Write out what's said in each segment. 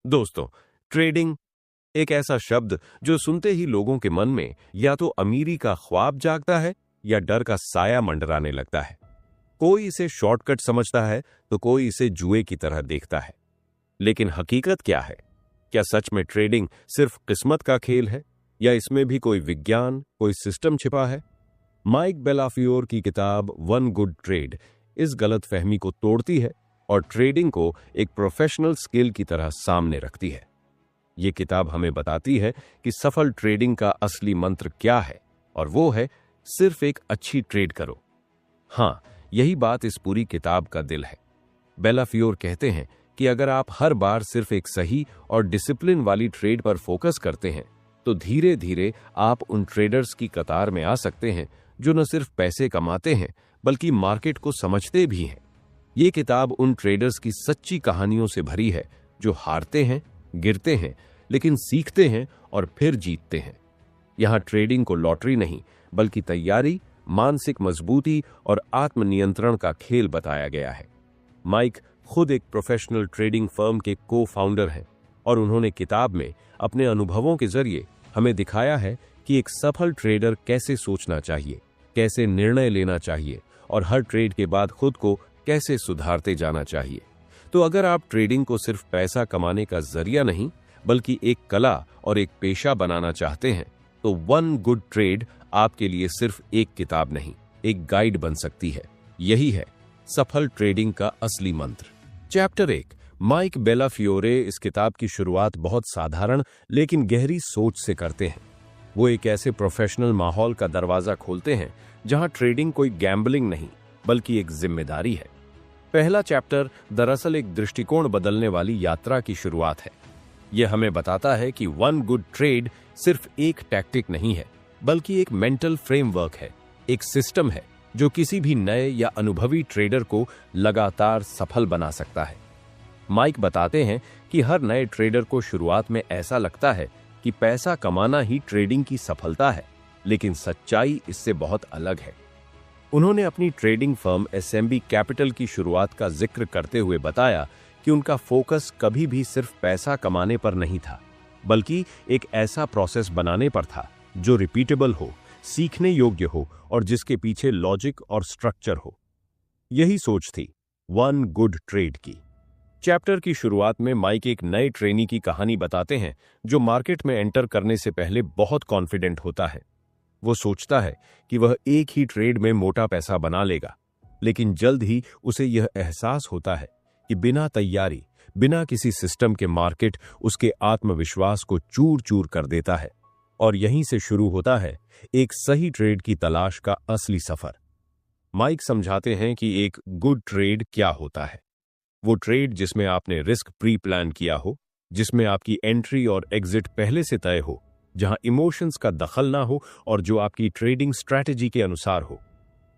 दोस्तों, ट्रेडिंग एक ऐसा शब्द जो सुनते ही लोगों के मन में या तो अमीरी का ख्वाब जागता है या डर का साया मंडराने लगता है। कोई इसे शॉर्टकट समझता है तो कोई इसे जुए की तरह देखता है। लेकिन हकीकत क्या है? क्या सच में ट्रेडिंग सिर्फ किस्मत का खेल है या इसमें भी कोई विज्ञान, कोई सिस्टम छिपा है? माइक बेलाफियोर की किताब वन गुड ट्रेड इस गलतफहमी को तोड़ती है और ट्रेडिंग को एक प्रोफेशनल स्किल की तरह सामने रखती है। ये किताब हमें बताती है कि सफल ट्रेडिंग का असली मंत्र क्या है, और वो है सिर्फ एक अच्छी ट्रेड करो। हाँ, यही बात इस पूरी किताब का दिल है। बेलाफियोर कहते हैं कि अगर आप हर बार सिर्फ एक सही और डिसिप्लिन वाली ट्रेड पर फोकस करते हैं तो धीरे धीरे आप उन ट्रेडर्स की कतार में आ सकते हैं जो न सिर्फ पैसे कमाते हैं बल्कि मार्केट को समझते भी हैं। ये किताब उन ट्रेडर्स की सच्ची कहानियों से भरी है जो हारते हैं, गिरते हैं, लेकिन सीखते हैं और फिर जीतते हैं। यहां ट्रेडिंग को लॉटरी नहीं बल्कि तैयारी, मानसिक मजबूती और आत्मनियंत्रण का खेल बताया गया है। माइक खुद एक प्रोफेशनल ट्रेडिंग फर्म के को फाउंडर हैं और उन्होंने किताब में अपने अनुभवों के जरिए हमें दिखाया है कि एक सफल ट्रेडर कैसे सोचना चाहिए, कैसे निर्णय लेना चाहिए और हर ट्रेड के बाद खुद को कैसे सुधारते जाना चाहिए। तो अगर आप ट्रेडिंग को सिर्फ पैसा कमाने का जरिया नहीं बल्कि एक कला और एक पेशा बनाना चाहते हैं तो वन गुड ट्रेड आपके लिए सिर्फ एक किताब नहीं, एक गाइड बन सकती है। यही है सफल ट्रेडिंग का असली मंत्र। चैप्टर 1, माइक बेलाफियोरे इस किताब की शुरुआत बहुत साधारण लेकिन गहरी सोच से करते हैं। वो एक ऐसे प्रोफेशनल माहौल का दरवाजा खोलते हैं जहां ट्रेडिंग कोई गैम्बलिंग नहीं बल्कि एक जिम्मेदारी है। पहला चैप्टर दरअसल एक दृष्टिकोण बदलने वाली यात्रा की शुरुआत है। यह हमें बताता है कि वन गुड ट्रेड सिर्फ एक टैक्टिक नहीं है बल्कि एक मेंटल फ्रेमवर्क है, एक सिस्टम है जो किसी भी नए या अनुभवी ट्रेडर को लगातार सफल बना सकता है। माइक बताते हैं कि हर नए ट्रेडर को शुरुआत में ऐसा लगता है कि पैसा कमाना ही ट्रेडिंग की सफलता है, लेकिन सच्चाई इससे बहुत अलग है। उन्होंने अपनी ट्रेडिंग फर्म एसएमबी कैपिटल की शुरुआत का जिक्र करते हुए बताया कि उनका फोकस कभी भी सिर्फ पैसा कमाने पर नहीं था बल्कि एक ऐसा प्रोसेस बनाने पर था जो रिपीटेबल हो, सीखने योग्य हो और जिसके पीछे लॉजिक और स्ट्रक्चर हो। यही सोच थी वन गुड ट्रेड की। चैप्टर की शुरुआत में माइक एक नए ट्रेनी की कहानी बताते हैं जो मार्केट में एंटर करने से पहले बहुत कॉन्फिडेंट होता है। वो सोचता है कि वह एक ही ट्रेड में मोटा पैसा बना लेगा, लेकिन जल्द ही उसे यह एहसास होता है कि बिना तैयारी, बिना किसी सिस्टम के मार्केट उसके आत्मविश्वास को चूर चूर कर देता है। और यहीं से शुरू होता है एक सही ट्रेड की तलाश का असली सफर। माइक समझाते हैं कि एक गुड ट्रेड क्या होता है। वो ट्रेड जिसमें आपने रिस्क प्री प्लान किया हो, जिसमें आपकी एंट्री और एग्जिट पहले से तय हो, जहां इमोशंस का दखल ना हो और जो आपकी ट्रेडिंग स्ट्रैटेजी के अनुसार हो।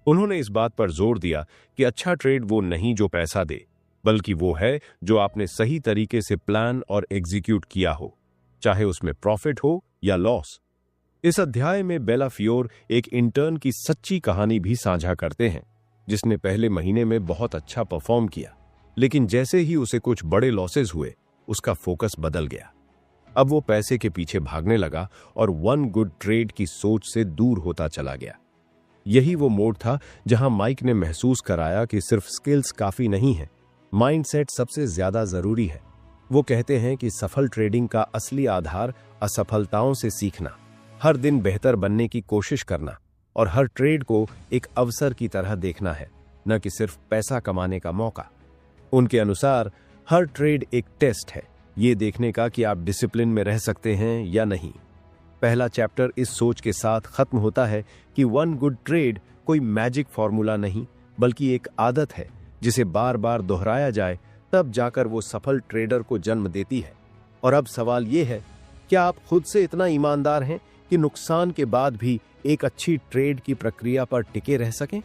उन्होंने इस बात पर जोर दिया कि अच्छा ट्रेड वो नहीं जो पैसा दे, बल्कि वो है जो आपने सही तरीके से प्लान और एग्जीक्यूट किया हो, चाहे उसमें प्रॉफिट हो या लॉस। इस अध्याय में बेलाफियोर एक इंटर्न की सच्ची कहानी भी साझा करते हैं जिसने पहले महीने में बहुत अच्छा परफॉर्म किया, लेकिन जैसे ही उसे कुछ बड़े लॉसेस हुए उसका फोकस बदल गया। अब वो पैसे के पीछे भागने लगा और वन गुड ट्रेड की सोच से दूर होता चला गया। यही वो मोड़ था जहां माइक ने महसूस कराया कि सिर्फ स्किल्स काफी नहीं है, माइंडसेट सबसे ज्यादा जरूरी है। वो कहते हैं कि सफल ट्रेडिंग का असली आधार असफलताओं से सीखना, हर दिन बेहतर बनने की कोशिश करना और हर ट्रेड को एक अवसर की तरह देखना है, न कि सिर्फ पैसा कमाने का मौका। उनके अनुसार हर ट्रेड एक टेस्ट है, ये देखने का कि आप डिसिप्लिन में रह सकते हैं या नहीं। पहला चैप्टर इस सोच के साथ खत्म होता है कि वन गुड ट्रेड कोई मैजिक फॉर्मूला नहीं बल्कि एक आदत है जिसे बार बार दोहराया जाए तब जाकर वो सफल ट्रेडर को जन्म देती है। और अब सवाल ये है, क्या आप खुद से इतना ईमानदार हैं कि नुकसान के बाद भी एक अच्छी ट्रेड की प्रक्रिया पर टिके रह सकें?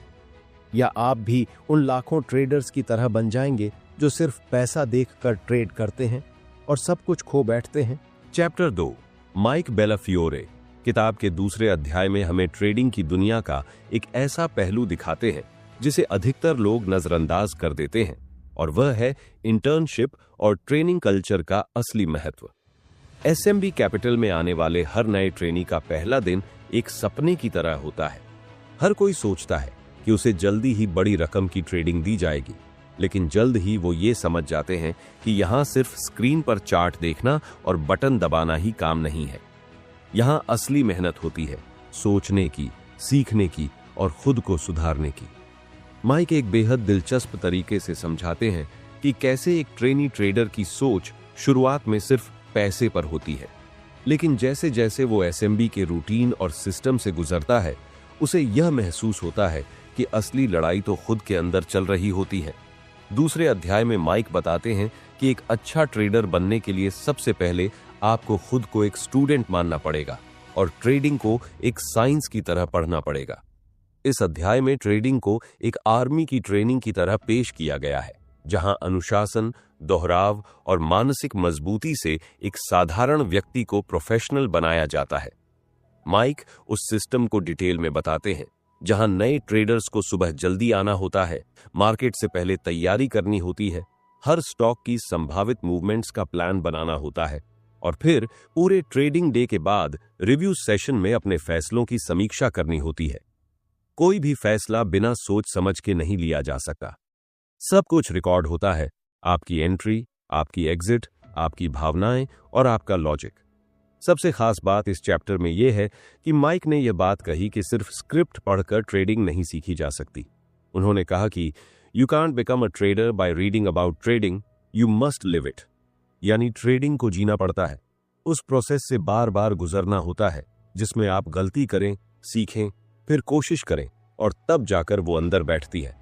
या आप भी उन लाखों ट्रेडर्स की तरह बन जाएंगे जो सिर्फ पैसा देखकर ट्रेड करते हैं और सब कुछ खो बैठते हैं? चैप्टर 2, माइक बेलाफियोरे किताब के दूसरे अध्याय में हमें ट्रेडिंग की दुनिया का एक ऐसा पहलू दिखाते हैं जिसे अधिकतर लोग नजरअंदाज कर देते हैं, और वह है इंटर्नशिप और ट्रेनिंग कल्चर का असली महत्व। एसएमबी कैपिटल में आने वाले हर नए ट्रेनी का पहला दिन एक सपने की तरह होता है। हर कोई सोचता है कि उसे जल्दी ही बड़ी रकम की ट्रेडिंग दी जाएगी, लेकिन जल्द ही वो ये समझ जाते हैं कि यहाँ सिर्फ स्क्रीन पर चार्ट देखना और बटन दबाना ही काम नहीं है। यहाँ असली मेहनत होती है, सोचने की, सीखने की और खुद को सुधारने की। माइक एक बेहद दिलचस्प तरीके से समझाते हैं कि कैसे एक ट्रेनी ट्रेडर की सोच शुरुआत में सिर्फ पैसे पर होती है, लेकिन जैसे जैसे वो एसएमबी के रूटीन और सिस्टम से गुजरता है, उसे यह महसूस होता है कि असली लड़ाई तो खुद के अंदर चल रही होती है। दूसरे अध्याय में माइक बताते हैं कि एक अच्छा ट्रेडर बनने के लिए सबसे पहले आपको खुद को एक स्टूडेंट मानना पड़ेगा और ट्रेडिंग को एक साइंस की तरह पढ़ना पड़ेगा। इस अध्याय में ट्रेडिंग को एक आर्मी की ट्रेनिंग की तरह पेश किया गया है, जहां अनुशासन, दोहराव और मानसिक मजबूती से एक साधारण व्यक्ति को प्रोफेशनल बनाया जाता है। माइक उस सिस्टम को डिटेल में बताते हैं जहां नए ट्रेडर्स को सुबह जल्दी आना होता है, मार्केट से पहले तैयारी करनी होती है, हर स्टॉक की संभावित मूवमेंट्स का प्लान बनाना होता है और फिर पूरे ट्रेडिंग डे के बाद रिव्यू सेशन में अपने फैसलों की समीक्षा करनी होती है। कोई भी फैसला बिना सोच समझ के नहीं लिया जा सकता। सब कुछ रिकॉर्ड होता है, आपकी एंट्री, आपकी एग्जिट, आपकी भावनाएं और आपका लॉजिक। सबसे खास बात इस चैप्टर में यह है कि माइक ने यह बात कही कि सिर्फ स्क्रिप्ट पढ़कर ट्रेडिंग नहीं सीखी जा सकती। उन्होंने कहा कि you can't become a trader by reading about trading, you must live it. यानी ट्रेडिंग को जीना पड़ता है, उस प्रोसेस से बार बार गुजरना होता है जिसमें आप गलती करें, सीखें, फिर कोशिश करें और तब जाकर वो अंदर बैठती है।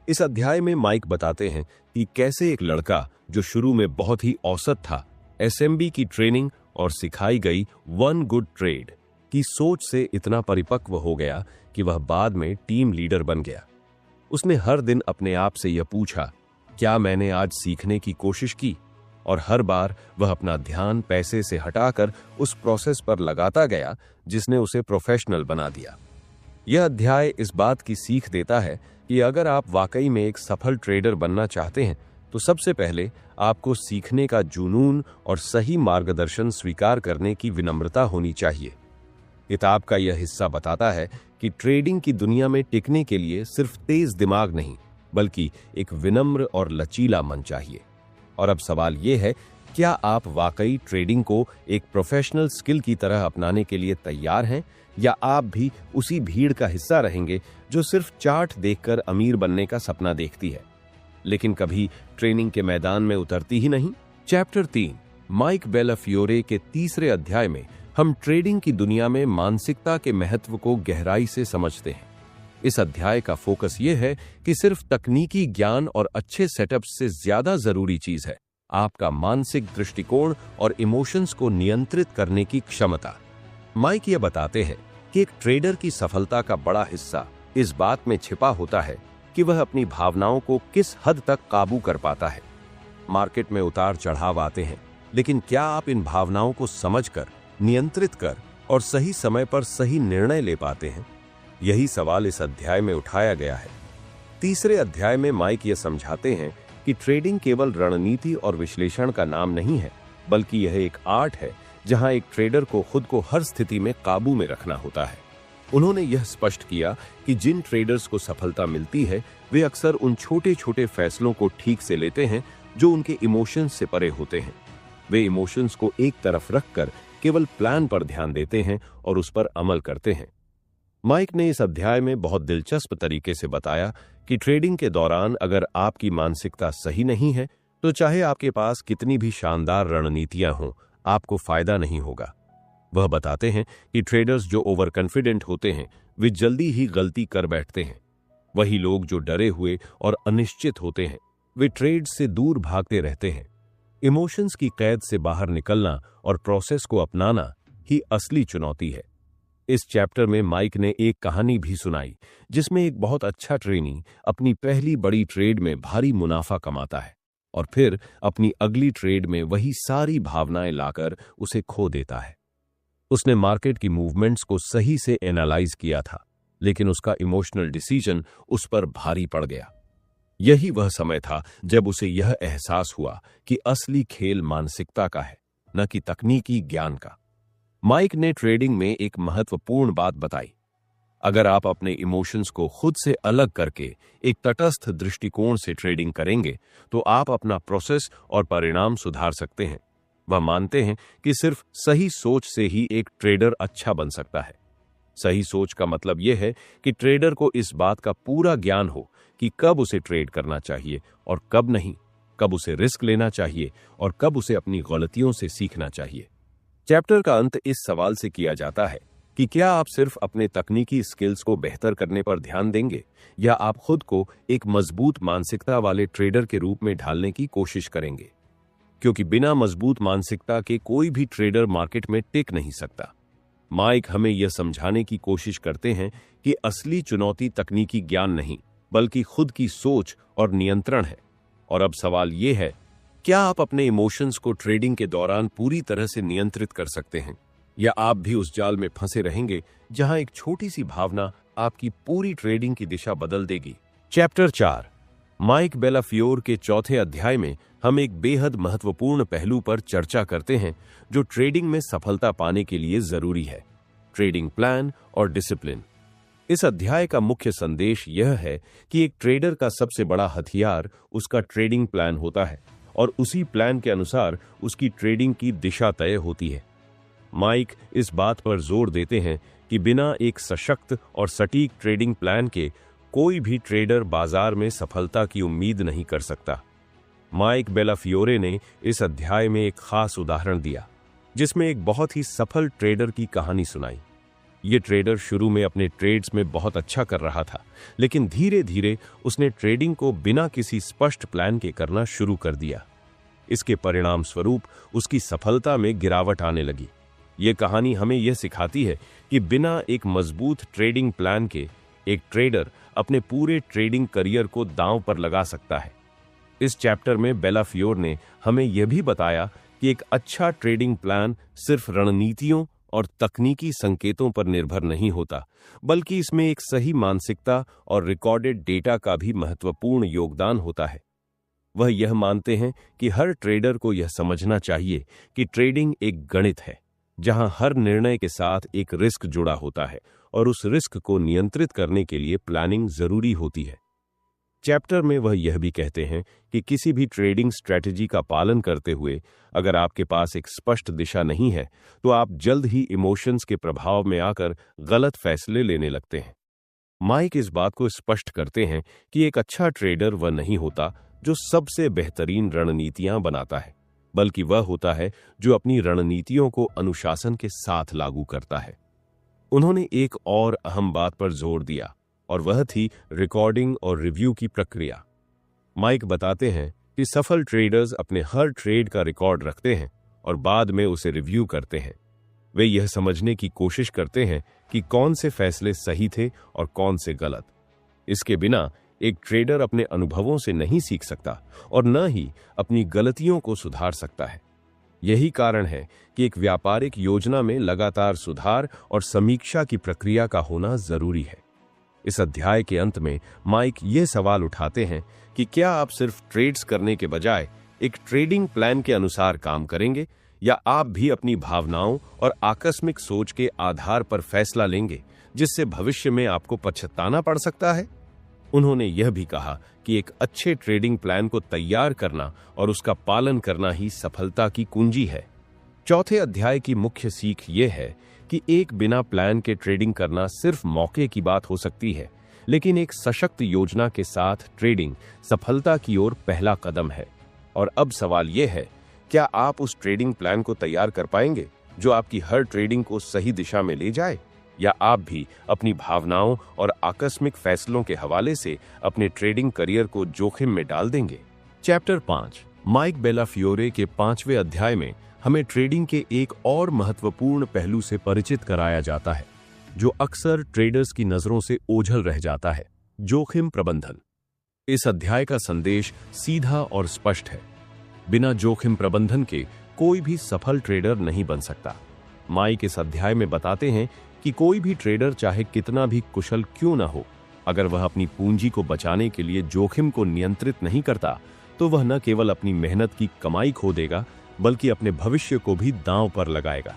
इस अध्याय में माइक बताते हैं कि कैसे एक लड़का जो शुरू में बहुत ही औसत था, एसएमबी की ट्रेनिंग और सिखाई गई वन गुड ट्रेड की सोच से इतना परिपक्व हो गया कि वह बाद में टीम लीडर बन गया। उसने हर दिन अपने आप से यह पूछा, क्या मैंने आज सीखने की कोशिश की? और हर बार वह अपना ध्यान पैसे से हटाकर उस प्रोसेस पर लगाता गया जिसने उसे प्रोफेशनल बना दिया। यह अध्याय इस बात की सीख देता है कि अगर आप वाकई में एक सफल ट्रेडर बनना चाहते हैं तो सबसे पहले आपको सीखने का जुनून और सही मार्गदर्शन स्वीकार करने की विनम्रता होनी चाहिए। किताब का यह हिस्सा बताता है कि ट्रेडिंग की दुनिया में टिकने के लिए सिर्फ तेज दिमाग नहीं, बल्कि एक विनम्र और लचीला मन चाहिए। और अब सवाल यह है, क्या आप वाकई ट्रेडिंग को एक प्रोफेशनल स्किल की तरह अपनाने के लिए तैयार हैं, या आप भी उसी भीड़ का हिस्सा रहेंगे जो सिर्फ चार्ट देखकर अमीर बनने का सपना देखती है लेकिन कभी ट्रेनिंग के मैदान में उतरती ही नहीं? चैप्टर 3 माइक बेलाफियोरे के तीसरे अध्याय में हम ट्रेडिंग की दुनिया में मानसिकता के महत्व को गहराई से समझते हैं। इस अध्याय का फोकस यह है कि सिर्फ तकनीकी ज्ञान और अच्छे सेटअप से ज्यादा जरूरी चीज है आपका मानसिक दृष्टिकोण और इमोशंस को नियंत्रित करने की क्षमता। माइक ये बताते हैं कि एक ट्रेडर की सफलता का बड़ा हिस्सा इस बात में छिपा होता है कि वह अपनी भावनाओं को किस हद तक काबू कर पाता है। मार्केट में उतार चढ़ाव आते हैं, लेकिन क्या आप इन भावनाओं को समझकर, नियंत्रित कर और सही समय पर सही निर्णय ले पाते हैं? यही सवाल इस अध्याय में उठाया गया है। तीसरे अध्याय में माइक ये समझाते हैं कि ट्रेडिंग केवल रणनीति और विश्लेषण का नाम नहीं है, बल्कि यह एक आर्ट है जहां एक ट्रेडर को खुद को हर स्थिति में काबू में रखना होता है। उन्होंने यह स्पष्ट किया कि जिन ट्रेडर्स को सफलता मिलती है वे अक्सर उन छोटे छोटे फैसलों को ठीक से लेते हैं जो उनके इमोशंस से परे होते हैं। वे इमोशंस को एक तरफ रखकर केवल प्लान पर ध्यान देते हैं और उस पर अमल करते हैं। माइक ने इस अध्याय में बहुत दिलचस्प तरीके से बताया कि ट्रेडिंग के दौरान अगर आपकी मानसिकता सही नहीं है तो चाहे आपके पास कितनी भी शानदार रणनीतियां हों, आपको फायदा नहीं होगा। वह बताते हैं कि ट्रेडर्स जो ओवर कॉन्फिडेंट होते हैं वे जल्दी ही गलती कर बैठते हैं। वही लोग जो डरे हुए और अनिश्चित होते हैं वे ट्रेड से दूर भागते रहते हैं। इमोशंस की कैद से बाहर निकलना और प्रोसेस को अपनाना ही असली चुनौती है। इस चैप्टर में माइक ने एक कहानी भी सुनाई जिसमें एक बहुत अच्छा ट्रेनी अपनी पहली बड़ी ट्रेड में भारी मुनाफा कमाता है और फिर अपनी अगली ट्रेड में वही सारी भावनाएं लाकर उसे खो देता है। उसने मार्केट की मूवमेंट्स को सही से एनालाइज किया था, लेकिन उसका इमोशनल डिसीजन उस पर भारी पड़ गया। यही वह समय था जब उसे यह एहसास हुआ कि असली खेल मानसिकता का है, न कि तकनीकी ज्ञान का। माइक ने ट्रेडिंग में एक महत्वपूर्ण बात बताई। अगर आप अपने इमोशंस को खुद से अलग करके एक तटस्थ दृष्टिकोण से ट्रेडिंग करेंगे तो आप अपना प्रोसेस और परिणाम सुधार सकते हैं। वह मानते हैं कि सिर्फ सही सोच से ही एक ट्रेडर अच्छा बन सकता है। सही सोच का मतलब यह है कि ट्रेडर को इस बात का पूरा ज्ञान हो कि कब उसे ट्रेड करना चाहिए और कब नहीं, कब उसे रिस्क लेना चाहिए और कब उसे अपनी गलतियों से सीखना चाहिए। चैप्टर का अंत इस सवाल से किया जाता है कि क्या आप सिर्फ अपने तकनीकी स्किल्स को बेहतर करने पर ध्यान देंगे या आप खुद को एक मजबूत मानसिकता वाले ट्रेडर के रूप में ढालने की कोशिश करेंगे, क्योंकि बिना मजबूत मानसिकता के कोई भी ट्रेडर मार्केट में टिक नहीं सकता। माइक हमें यह समझाने की कोशिश करते हैं कि असली चुनौती तकनीकी ज्ञान नहीं बल्कि खुद की सोच और नियंत्रण है। और अब सवाल यह है, क्या आप अपने इमोशंस को ट्रेडिंग के दौरान पूरी तरह से नियंत्रित कर सकते हैं या आप भी उस जाल में फंसे रहेंगे जहां एक छोटी सी भावना आपकी पूरी ट्रेडिंग की दिशा बदल देगी। चैप्टर 4 माइक बेलाफियोर के चौथे अध्याय में हम एक बेहद महत्वपूर्ण पहलू पर चर्चा करते हैं जो ट्रेडिंग में सफलता पाने के लिए जरूरी है, ट्रेडिंग प्लान और डिसिप्लिन। इस अध्याय का मुख्य संदेश यह है कि एक ट्रेडर का सबसे बड़ा हथियार उसका ट्रेडिंग प्लान होता है और उसी प्लान के अनुसार उसकी ट्रेडिंग की दिशा तय होती है। माइक इस बात पर जोर देते हैं कि बिना एक सशक्त और सटीक ट्रेडिंग प्लान के कोई भी ट्रेडर बाजार में सफलता की उम्मीद नहीं कर सकता। माइक बेलाफियोरे ने इस अध्याय में एक खास उदाहरण दिया जिसमें एक बहुत ही सफल ट्रेडर की कहानी सुनाई। ये ट्रेडर शुरू में अपने ट्रेड्स में बहुत अच्छा कर रहा था, लेकिन धीरे धीरे उसने ट्रेडिंग को बिना किसी स्पष्ट प्लान के करना शुरू कर दिया। इसके परिणाम स्वरूप उसकी सफलता में गिरावट आने लगी। ये कहानी हमें यह सिखाती है कि बिना एक मजबूत ट्रेडिंग प्लान के एक ट्रेडर अपने पूरे ट्रेडिंग करियर को दांव पर लगा सकता है। इस चैप्टर में बेलाफियोर ने हमें यह भी बताया कि एक अच्छा ट्रेडिंग प्लान सिर्फ रणनीतियों और तकनीकी संकेतों पर निर्भर नहीं होता, बल्कि इसमें एक सही मानसिकता और रिकॉर्डेड डेटा का भी महत्वपूर्ण योगदान होता है। वह यह मानते हैं कि हर ट्रेडर को यह समझना चाहिए कि ट्रेडिंग एक गणित है जहां हर निर्णय के साथ एक रिस्क जुड़ा होता है और उस रिस्क को नियंत्रित करने के लिए प्लानिंग जरूरी होती है। चैप्टर में वह यह भी कहते हैं कि किसी भी ट्रेडिंग स्ट्रेटजी का पालन करते हुए अगर आपके पास एक स्पष्ट दिशा नहीं है तो आप जल्द ही इमोशंस के प्रभाव में आकर गलत फैसले लेने लगते हैं। माइक इस बात को स्पष्ट करते हैं कि एक अच्छा ट्रेडर वह नहीं होता जो सबसे बेहतरीन रणनीतियां बनाता है, बल्कि वह होता है जो अपनी रणनीतियों को अनुशासन के साथ लागू करता है। उन्होंने एक और अहम बात पर जोर दिया और वह थी रिकॉर्डिंग और रिव्यू की प्रक्रिया। माइक बताते हैं कि सफल ट्रेडर्स अपने हर ट्रेड का रिकॉर्ड रखते हैं और बाद में उसे रिव्यू करते हैं। वे यह समझने की कोशिश करते हैं कि कौन से फैसले सही थे और कौन से गलत। इसके बिना एक ट्रेडर अपने अनुभवों से नहीं सीख सकता और न ही अपनी गलतियों को सुधार सकता है। यही कारण है कि एक व्यापारिक योजना में लगातार सुधार और समीक्षा की प्रक्रिया का होना जरूरी है। इस अध्याय के अंत में माइक ये सवाल उठाते हैं कि क्या आप सिर्फ ट्रेड्स करने के बजाय एक ट्रेडिंग प्लान के अनुसार काम करेंगे या आप भी अपनी भावनाओं और आकस्मिक सोच के आधार पर फैसला लेंगे जिससे भविष्य में आपको पछताना पड़ सकता है। उन्होंने यह भी कहा कि एक अच्छे ट्रेडिंग प्लान को तैयार करना और उसका पालन करना ही सफलता की कुंजी है। चौथे अध्याय की मुख्य सीख यह है कि एक बिना प्लान के ट्रेडिंग करना सिर्फ मौके की बात हो सकती है, लेकिन एक सशक्त योजना के साथ ट्रेडिंग सफलता की ओर पहला कदम है। और अब सवाल यह है, क्या आप उस ट्रेडिंग प्लान को तैयार कर पाएंगे जो आपकी हर ट्रेडिंग को सही दिशा में ले जाए, या आप भी अपनी भावनाओं और आकस्मिक फैसलों के हवाले से अपने ट्रेडिंग करियर को जोखिम में डाल देंगे। चैप्टर 5 माइक बेलाफियोरे के 5वें अध्याय में हमें ट्रेडिंग के एक और महत्वपूर्ण पहलू से परिचित कराया जाता है जो अक्सर ट्रेडर्स की नजरों से ओझल रह जाता है, जोखिम प्रबंधन। इस अध्याय का संदेश सीधा और स्पष्ट है। बिना जोखिम प्रबंधन के कोई भी सफल ट्रेडर नहीं बन सकता। माइक इस अध्याय में बताते हैं कि कोई भी ट्रेडर चाहे कितना भी कुशल क्यों ना हो, अगर वह अपनी पूंजी को बचाने के लिए जोखिम को नियंत्रित नहीं करता तो वह न केवल अपनी मेहनत की कमाई खो देगा बल्कि अपने भविष्य को भी दांव पर लगाएगा।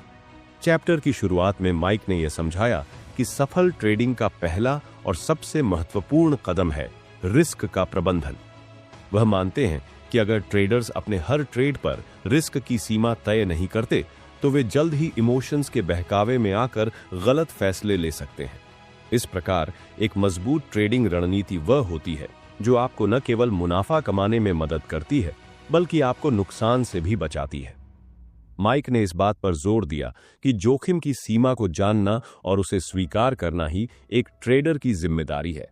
चैप्टर की शुरुआत में माइक ने यह समझाया कि सफल ट्रेडिंग का पहला और सबसे महत्वपूर्ण कदम है रिस्क का प्रबंधन। वह मानते हैं कि अगर ट्रेडर्स अपने हर ट्रेड पर रिस्क की सीमा तय नहीं करते तो वे जल्द ही इमोशंस के बहकावे में आकर गलत फैसले ले सकते हैं। इस प्रकार एक मजबूत ट्रेडिंग रणनीति वह होती है जो आपको न केवल मुनाफा कमाने में मदद करती है बल्कि आपको नुकसान से भी बचाती है। माइक ने इस बात पर जोर दिया कि जोखिम की सीमा को जानना और उसे स्वीकार करना ही एक ट्रेडर की जिम्मेदारी है।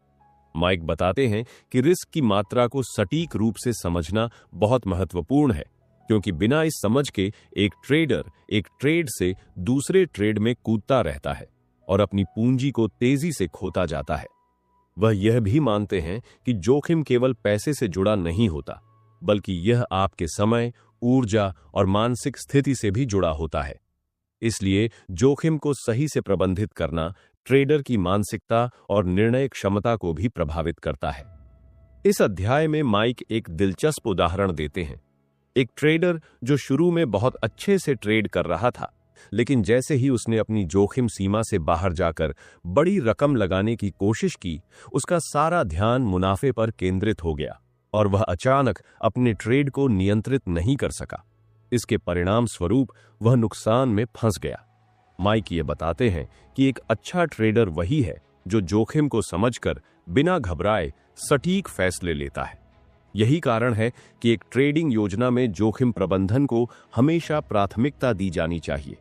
माइक बताते हैं कि रिस्क की मात्रा को सटीक रूप से समझना बहुत महत्वपूर्ण है, क्योंकि बिना इस समझ के एक ट्रेडर एक ट्रेड से दूसरे ट्रेड में कूदता रहता है और अपनी पूंजी को तेजी से खोता जाता है। वह यह भी मानते हैं कि जोखिम केवल पैसे से जुड़ा नहीं होता, बल्कि यह आपके समय, ऊर्जा और मानसिक स्थिति से भी जुड़ा होता है। इसलिए जोखिम को सही से प्रबंधित करना ट्रेडर की मानसिकता और निर्णय क्षमता को भी प्रभावित करता है। इस अध्याय में माइक एक दिलचस्प उदाहरण देते हैं। एक ट्रेडर जो शुरू में बहुत अच्छे से ट्रेड कर रहा था, लेकिन जैसे ही उसने अपनी जोखिम सीमा से बाहर जाकर बड़ी रकम लगाने की कोशिश की, उसका सारा ध्यान मुनाफे पर केंद्रित हो गया और वह अचानक अपने ट्रेड को नियंत्रित नहीं कर सका। इसके परिणाम स्वरूप वह नुकसान में फंस गया। माइक ये बताते हैं कि एक अच्छा ट्रेडर वही है जो जोखिम को समझकर बिना घबराए सटीक फैसले लेता है। यही कारण है कि एक ट्रेडिंग योजना में जोखिम प्रबंधन को हमेशा प्राथमिकता दी जानी चाहिए।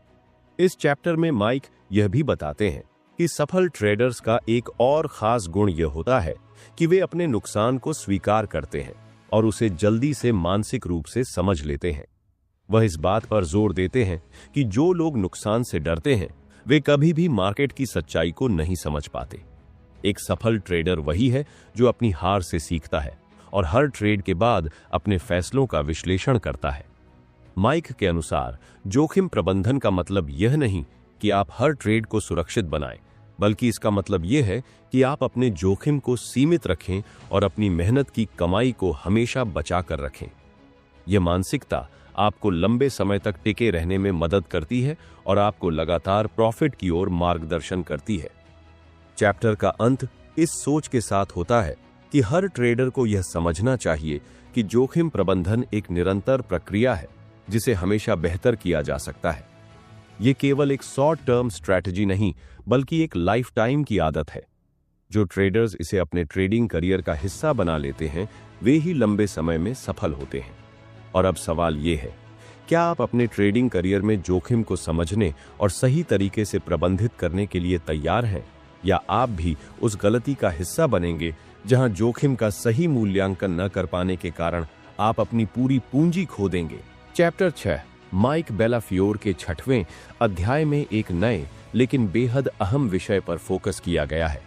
इस चैप्टर में माइक यह भी बताते हैं कि सफल ट्रेडर्स का एक और खास गुण यह होता है कि वे अपने नुकसान को स्वीकार करते हैं और उसे जल्दी से मानसिक रूप से समझ लेते हैं। वह इस बात पर जोर देते हैं कि जो लोग नुकसान से डरते हैं वे कभी भी मार्केट की सच्चाई को नहीं समझ पाते। एक सफल ट्रेडर वही है जो अपनी हार से सीखता है और हर ट्रेड के बाद अपने फैसलों का विश्लेषण करता है। माइक के अनुसार जोखिम प्रबंधन का मतलब यह नहीं कि आप हर ट्रेड को सुरक्षित बनाएं, बल्कि इसका मतलब यह है कि आप अपने जोखिम को सीमित रखें और अपनी मेहनत की कमाई को हमेशा बचा कर रखें। यह मानसिकता आपको लंबे समय तक टिके रहने में मदद करती है और आपको लगातार प्रॉफिट की ओर मार्गदर्शन करती है। चैप्टर का अंत इस सोच के साथ होता है कि हर ट्रेडर को यह समझना चाहिए कि जोखिम प्रबंधन एक निरंतर प्रक्रिया है जिसे हमेशा बेहतर किया जा सकता है। यह केवल एक शॉर्ट टर्म स्ट्रैटेजी नहीं, बल्कि एक लाइफ टाइम की आदत है। जो ट्रेडर्स इसे अपने ट्रेडिंग करियर का हिस्सा बना लेते हैं वे ही लंबे समय में सफल होते हैं। और अब सवाल यह है, क्या आप अपने ट्रेडिंग करियर में जोखिम को समझने और सही तरीके से प्रबंधित करने के लिए तैयार हैं, या आप भी उस गलती का हिस्सा बनेंगे जहां जोखिम का सही मूल्यांकन न कर पाने के कारण आप अपनी पूरी पूंजी खो देंगे। चैप्टर 6 माइक बेलाफियोर के 6वें अध्याय में एक नए लेकिन बेहद अहम विषय पर फोकस किया गया है,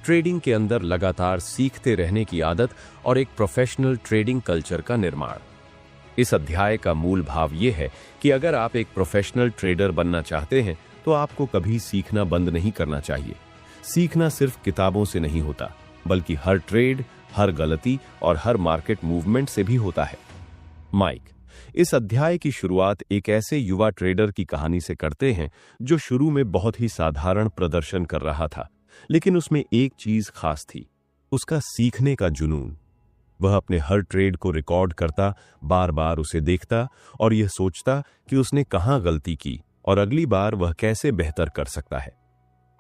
ट्रेडिंग के अंदर लगातार सीखते रहने की आदत और एक प्रोफेशनल ट्रेडिंग कल्चर का निर्माण। इस अध्याय का मूल भाव यह है कि अगर आप एक प्रोफेशनल ट्रेडर बनना चाहते हैं तो आपको कभी सीखना बंद नहीं करना चाहिए। सीखना सिर्फ किताबों से नहीं होता, बल्कि हर ट्रेड, हर गलती और हर मार्केट मूवमेंट से भी होता है। माइक इस अध्याय की शुरुआत एक ऐसे युवा ट्रेडर की कहानी से करते हैं जो शुरू में बहुत ही साधारण प्रदर्शन कर रहा था, लेकिन उसमें एक चीज खास थी, उसका सीखने का जुनून। वह अपने हर ट्रेड को रिकॉर्ड करता, बार बार उसे देखता और यह सोचता कि उसने कहां गलती की और अगली बार वह कैसे बेहतर कर सकता है।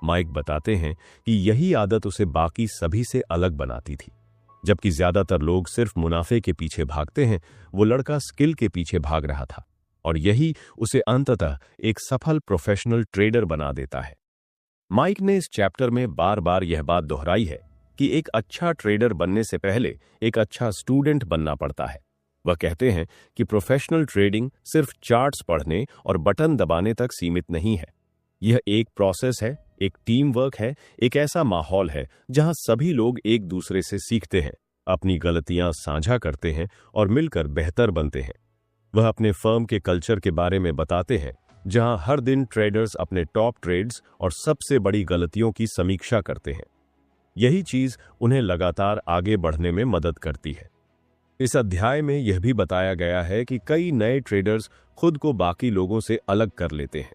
माइक बताते हैं कि यही आदत उसे बाकी सभी से अलग बनाती थी। जबकि ज्यादातर लोग सिर्फ मुनाफे के पीछे भागते हैं, वो लड़का स्किल के पीछे भाग रहा था और यही उसे अंततः एक सफल प्रोफेशनल ट्रेडर बना देता है। माइक ने इस चैप्टर में बार बार यह बात दोहराई है कि एक अच्छा ट्रेडर बनने से पहले एक अच्छा स्टूडेंट बनना पड़ता है। वह कहते हैं कि प्रोफेशनल ट्रेडिंग सिर्फ चार्ट्स पढ़ने और बटन दबाने तक सीमित नहीं है। यह एक प्रोसेस है, एक टीम वर्क है, एक ऐसा माहौल है जहां सभी लोग एक दूसरे से सीखते हैं, अपनी गलतियां साझा करते हैं और मिलकर बेहतर बनते हैं। वह अपने फर्म के कल्चर के बारे में बताते हैं जहां हर दिन ट्रेडर्स अपने टॉप ट्रेड्स और सबसे बड़ी गलतियों की समीक्षा करते हैं। यही चीज उन्हें लगातार आगे बढ़ने में मदद करती है। इस अध्याय में यह भी बताया गया है कि कई नए ट्रेडर्स खुद को बाकी लोगों से अलग कर लेते हैं।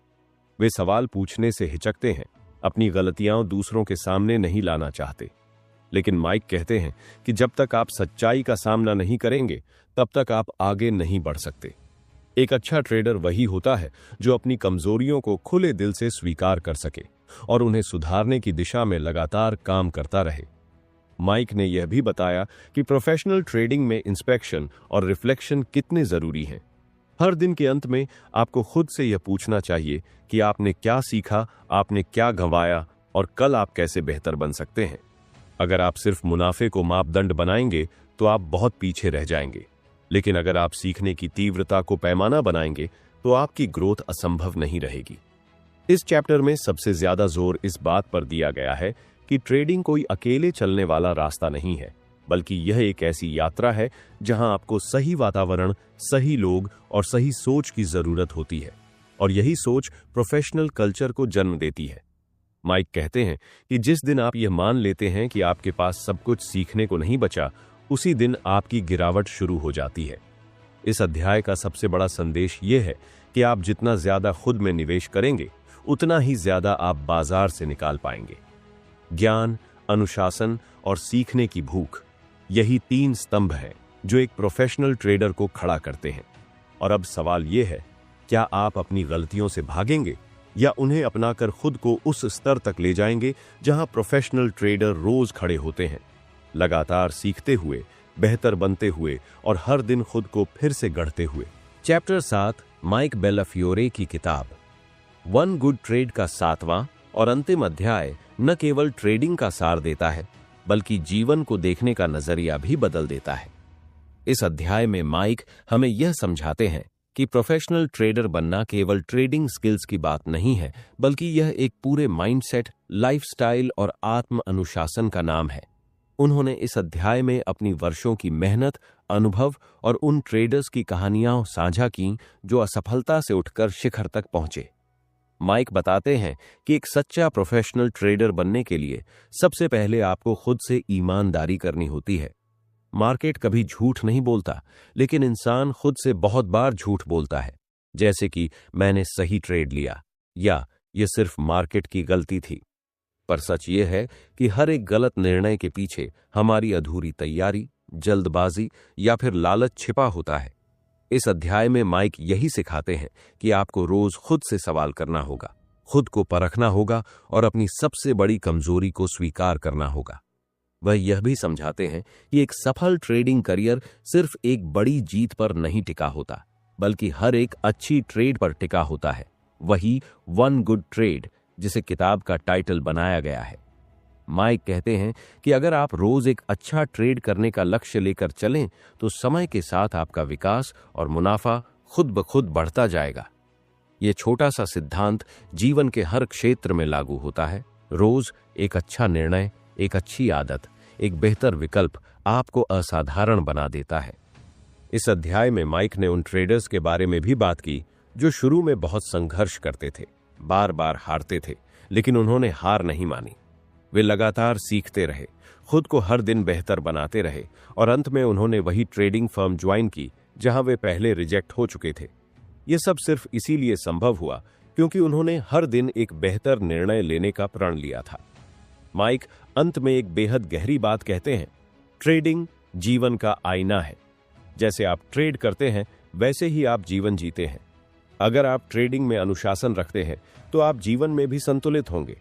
वे सवाल पूछने से हिचकते हैं, अपनी गलतियां दूसरों के सामने नहीं लाना चाहते। लेकिन माइक कहते हैं कि जब तक आप सच्चाई का सामना नहीं करेंगे तब तक आप आगे नहीं बढ़ सकते। एक अच्छा ट्रेडर वही होता है जो अपनी कमजोरियों को खुले दिल से स्वीकार कर सके और उन्हें सुधारने की दिशा में लगातार काम करता रहे। माइक ने यह भी बताया कि प्रोफेशनल ट्रेडिंग में इंस्पेक्शन और रिफ्लेक्शन कितने जरूरी हैं। हर दिन के अंत में आपको खुद से यह पूछना चाहिए कि आपने क्या सीखा, आपने क्या गंवाया और कल आप कैसे बेहतर बन सकते हैं। अगर आप सिर्फ मुनाफे को मापदंड बनाएंगे तो आप बहुत पीछे रह जाएंगे, लेकिन अगर आप सीखने की तीव्रता को पैमाना बनाएंगे तो आपकी ग्रोथ असंभव नहीं रहेगी। इस चैप्टर में सबसे ज्यादा जोर इस बात पर दिया गया है कि ट्रेडिंग कोई अकेले चलने वाला रास्ता नहीं है, बल्कि यह एक ऐसी यात्रा है जहां आपको सही वातावरण, सही लोग और सही सोच की जरूरत होती है, और यही सोच प्रोफेशनल कल्चर को जन्म देती है। माइक कहते हैं कि जिस दिन आप यह मान लेते हैं कि आपके पास सब कुछ सीखने को नहीं बचा, उसी दिन आपकी गिरावट शुरू हो जाती है। इस अध्याय का सबसे बड़ा संदेश यह है कि आप जितना ज्यादा खुद में निवेश करेंगे उतना ही ज्यादा आप बाजार से निकाल पाएंगे। ज्ञान, अनुशासन और सीखने की भूख, यही 3 स्तंभ हैं जो एक प्रोफेशनल ट्रेडर को खड़ा करते हैं। और अब सवाल यह है, क्या आप अपनी गलतियों से भागेंगे या उन्हें अपनाकर खुद को उस स्तर तक ले जाएंगे जहां प्रोफेशनल ट्रेडर रोज खड़े होते हैं, लगातार सीखते हुए, बेहतर बनते हुए और हर दिन खुद को फिर से गढ़ते हुए। चैप्टर 7 माइक बेलाफियोरे की किताब वन गुड ट्रेड का 7वां और अंतिम अध्याय न केवल ट्रेडिंग का सार देता है, बल्कि जीवन को देखने का नजरिया भी बदल देता है। इस अध्याय में माइक हमें यह समझाते हैं कि प्रोफेशनल ट्रेडर बनना केवल ट्रेडिंग स्किल्स की बात नहीं है, बल्कि यह एक पूरे माइंडसेट, लाइफस्टाइल और आत्म अनुशासन का नाम है। उन्होंने इस अध्याय में अपनी वर्षों की मेहनत, अनुभव और उन ट्रेडर्स की कहानियां साझा की जो असफलता से उठकर शिखर तक पहुंचे। माइक बताते हैं कि एक सच्चा प्रोफेशनल ट्रेडर बनने के लिए सबसे पहले आपको खुद से ईमानदारी करनी होती है। मार्केट कभी झूठ नहीं बोलता, लेकिन इंसान खुद से बहुत बार झूठ बोलता है, जैसे कि मैंने सही ट्रेड लिया या यह सिर्फ मार्केट की गलती थी। पर सच यह है कि हर एक गलत निर्णय के पीछे हमारी अधूरी तैयारी, जल्दबाजी या फिर लालच छिपा होता है। इस अध्याय में माइक यही सिखाते हैं कि आपको रोज खुद से सवाल करना होगा, खुद को परखना होगा और अपनी सबसे बड़ी कमजोरी को स्वीकार करना होगा। वह यह भी समझाते हैं कि एक सफल ट्रेडिंग करियर सिर्फ एक बड़ी जीत पर नहीं टिका होता, बल्कि हर एक अच्छी ट्रेड पर टिका होता है। वही वन गुड ट्रेड जिसे किताब का टाइटल बनाया गया है। माइक कहते हैं कि अगर आप रोज एक अच्छा ट्रेड करने का लक्ष्य लेकर चलें तो समय के साथ आपका विकास और मुनाफा खुद ब खुद बढ़ता जाएगा। यह छोटा सा सिद्धांत जीवन के हर क्षेत्र में लागू होता है। रोज एक अच्छा निर्णय, एक अच्छी आदत, एक बेहतर विकल्प आपको असाधारण बना देता है। इस अध्याय में माइक ने उन ट्रेडर्स के बारे में भी बात की जो शुरू में बहुत संघर्ष करते थे, बार बार हारते थे, लेकिन उन्होंने हार नहीं मानी। वे लगातार सीखते रहे, खुद को हर दिन बेहतर बनाते रहे और अंत में उन्होंने वही ट्रेडिंग फर्म ज्वाइन की जहां वे पहले रिजेक्ट हो चुके थे। यह सब सिर्फ इसीलिए संभव हुआ क्योंकि उन्होंने हर दिन एक बेहतर निर्णय लेने का प्रण लिया था। माइक अंत में एक बेहद गहरी बात कहते हैं, ट्रेडिंग जीवन का आईना है। जैसे आप ट्रेड करते हैं वैसे ही आप जीवन जीते हैं। अगर आप ट्रेडिंग में अनुशासन रखते हैं तो आप जीवन में भी संतुलित होंगे।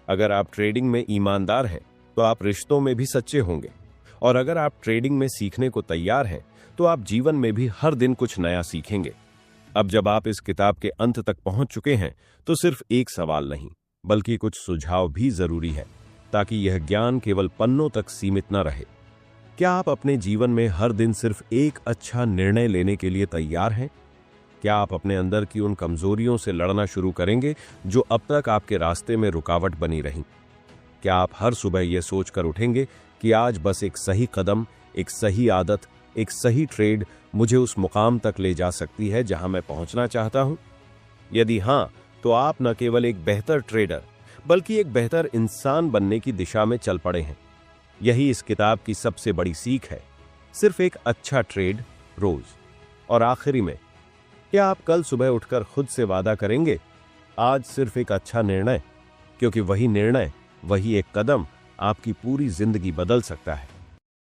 अगर आप ट्रेडिंग में ईमानदार हैं तो आप रिश्तों में भी सच्चे होंगे। और अगर आप ट्रेडिंग में सीखने को तैयार हैं तो आप जीवन में भी हर दिन कुछ नया सीखेंगे। अब जब आप इस किताब के अंत तक पहुंच चुके हैं तो सिर्फ एक सवाल नहीं, बल्कि कुछ सुझाव भी जरूरी है ताकि यह ज्ञान केवल पन्नों तक सीमित न रहे। क्या आप अपने जीवन में हर दिन सिर्फ एक अच्छा निर्णय लेने के लिए तैयार हैं? क्या आप अपने अंदर की उन कमजोरियों से लड़ना शुरू करेंगे जो अब तक आपके रास्ते में रुकावट बनी रहीं? क्या आप हर सुबह यह सोचकर उठेंगे कि आज बस एक सही कदम, एक सही आदत, एक सही ट्रेड मुझे उस मुकाम तक ले जा सकती है जहां मैं पहुंचना चाहता हूं? यदि हां, तो आप न केवल एक बेहतर ट्रेडर बल्कि एक बेहतर इंसान बनने की दिशा में चल पड़े हैं। यही इस किताब की सबसे बड़ी सीख है, सिर्फ एक अच्छा ट्रेड रोज। और आखिरी में, क्या आप कल सुबह उठकर खुद से वादा करेंगे, आज सिर्फ एक अच्छा निर्णय, क्योंकि वही निर्णय, वही एक कदम आपकी पूरी जिंदगी बदल सकता है।